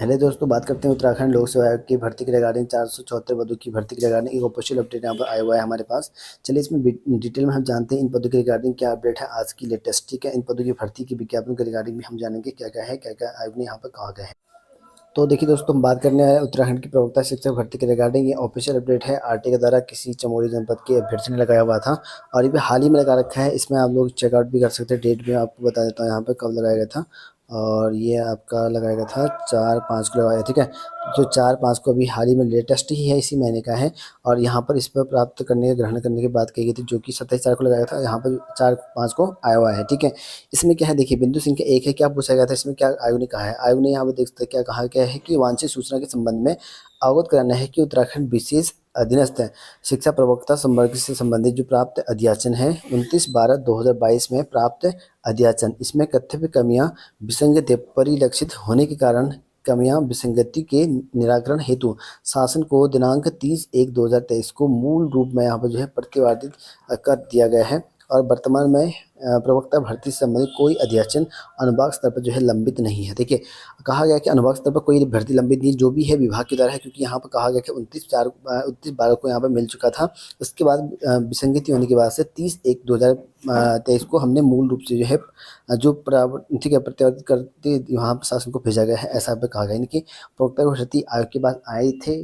पहले दोस्तों बात करते हैं उत्तराखंड लोक सेवा आयोग की भर्ती के रिगार्डिंग 474 पदों की भर्ती के रिगार्डिंग एक ऑफिशियल अपडेट यहाँ पर आया हुआ है हमारे पास। चलिए इसमें डिटेल में हम जानते हैं इन पदों के रिगार्डिंग क्या अपडेट है आज की लेटेस्ट। ठीक है, इन पदों की भर्ती के विज्ञापन के रिगार्डिंग भी हम जानेंगे क्या क्या है, क्या क्या आयोग ने यहाँ पर कहा गया है। तो देखिए दोस्तों, हम बात करने आए उत्तराखंड की प्रवक्ता शिक्षक भर्ती के रिगार्डिंग। ये ऑफिशियल अपडेट है आरटी के द्वारा किसी चमोली जनपद के अभ्यर्थी ने लगाया हुआ था और ये भी हाल ही में लगा रखा है। इसमें आप लोग चेकआउट भी कर सकते हैं। डेट भी आपको बता देता हूँ यहाँ पर कब लगाया गया था। और ये आपका लगाया गया था 4/5 को लगाया। ठीक है, जो 4/5 को अभी हाल ही में लेटेस्ट ही है, इसी महीने का है। और यहाँ पर इस पर प्राप्त करने ग्रहण करने की बात कही गई थी, जो कि 27/4 को लगाया था। यहाँ पर 4/5 को आया हुआ है। ठीक है, इसमें क्या है देखिए, बिंदु संख्या 1 है, क्या पूछा गया था इसमें, क्या आयोग ने कहा है। आयोग ने यहाँ पर देख सकते हैं क्या कहा गया है कि वांछित सूचना के संबंध में अवगत कराना है कि उत्तराखंड विशेष अधीनस्थ शिक्षा प्रवक्ता संवर्ग से संबंधित जो प्राप्त अध्याचन है 29/12/2022 में प्राप्त अध्याचन, इसमें कथित कमियां विसंगति परिलक्षित होने के कारण कमियां विसंगति के निराकरण हेतु शासन को दिनांक 30/1/2023 को मूल रूप में यहाँ पर जो है प्रतिपादित कर दिया गया है। और वर्तमान में प्रवक्ता भर्ती से संबंधित कोई अध्याचन अनुभाग स्तर पर जो है लंबित नहीं है। देखिए, कहा गया कि अनुभाग स्तर पर कोई भर्ती लंबित नहीं, जो भी है विभाग की तरह है, क्योंकि यहाँ पर कहा गया कि 29/12 को यहाँ पर मिल चुका था। उसके बाद विसंगति होने के बाद से 30/1/2023 को हमने मूल रूप से जो है जो ठीक है प्रत्यावर्तित करते यहाँ शासन को भेजा गया है, ऐसा पे कहा गया। यानी कि प्रवक्ता भर्ती आयोग के पास आए थे,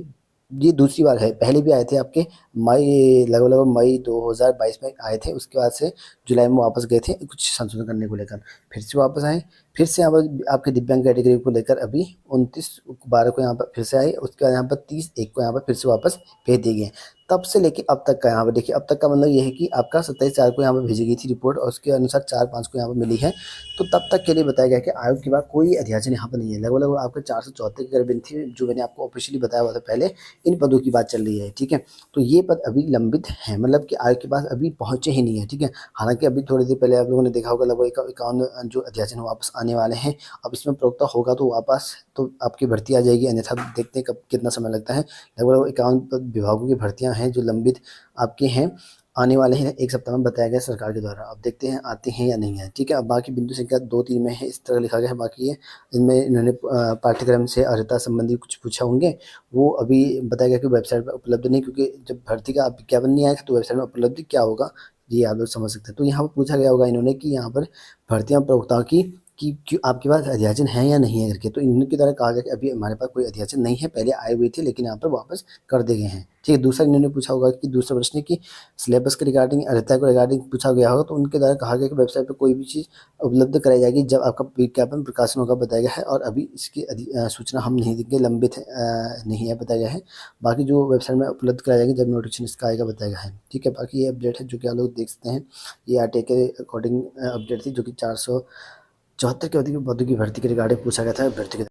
ये दूसरी बार है। पहले भी आए थे आपके मई लगभग मई 2022 में आए थे। उसके बाद से जुलाई में वापस गए थे कुछ संशोधन करने को लेकर, फिर से वापस आए। फिर से यहाँ पर आपके दिव्यांग कैटेगरी को लेकर अभी 29/12 को यहाँ पर फिर से आए। उसके बाद यहाँ पर 30/1 को यहाँ पर फिर से वापस भेज दिए गए। तब से लेके अब तक का यहाँ पर देखिए, अब तक का मतलब ये है कि आपका 27/4 को यहाँ पर भेजी गई थी रिपोर्ट और उसके अनुसार 4/5 को यहाँ पर मिली है। तो तब तक के लिए बताया गया कि आयोग के बाद कोई अध्याचन यहाँ पर नहीं है। लगभग आपके 474 की गिनती थी, जो मैंने आपको ऑफिशियली बताया हुआ था पहले। इन पदों की बात चल रही है। ठीक है, तो ये पद अभी लंबित है, मतलब कि आयोग के पास अभी पहुंचे ही नहीं है। ठीक है, हालांकि अभी थोड़ी देर पहले आप लोगों ने देखा होगा लगभग 51 जो अध्याचन वापस आने वाले हैं। अब इसमें प्रवक्ता होगा तो वापस तो आपकी भर्ती आ जाएगी, अन्यथा देखते हैं कब कितना समय लगता है। लगभग 51 विभागों की भर्तियां हैं जो लंबित आपके हैं, आने वाले हैं 1 सप्ताह में बताया गया सरकार के द्वारा। अब देखते हैं आते हैं या नहीं है। ठीक है, अब बाकी बिंदु संख्या 2-3 में है, इस तरह लिखा गया है। बाकी ये इनमें इन्होंने पाठ्यक्रम से अर्हता संबंधी कुछ पूछा होंगे, वो अभी बताया गया कि वेबसाइट पर उपलब्ध नहीं, क्योंकि जब भर्ती का विज्ञापन नहीं आएगा तो वेबसाइट में उपलब्ध क्या होगा ये आप लोग समझ सकते हैं। तो यहाँ पर पूछा गया होगा इन्होंने कि यहाँ पर भर्तियाँ प्रवक्ताओं की कि क्यों आपके पास अध्याचन है या नहीं है करके। तो इनकी तरह कहा गया कि अभी हमारे पास कोई अध्याचन नहीं है, पहले आए हुए थे लेकिन यहाँ पर वापस कर दिए गए हैं। ठीक है, दूसरा इन्होंने पूछा होगा कि दूसरा प्रश्न की सिलेबस के रिगार्डिंग अर्हता के रिगार्डिंग पूछा गया होगा, तो उनके द्वारा कहा गया कि वेबसाइट पर कोई भी चीज़ उपलब्ध कराई जाएगी जब आपका विज्ञापन प्रकाशन होगा, बताया गया है। और अभी इसकी सूचना हम नहीं देंगे, लंबित नहीं है बताया गया है। बाकी जो वेबसाइट में उपलब्ध कराई जाएगी जब नोटिफिकेशन इसका आएगा बताया गया है। ठीक है, बाकी ये अपडेट है जो कि आप लोग देख सकते हैं। ये आरटीए के अकॉर्डिंग अपडेट थी, जो कि 474 के पदों की भर्ती के रिगार्डिंग पूछा गया था भर्ती के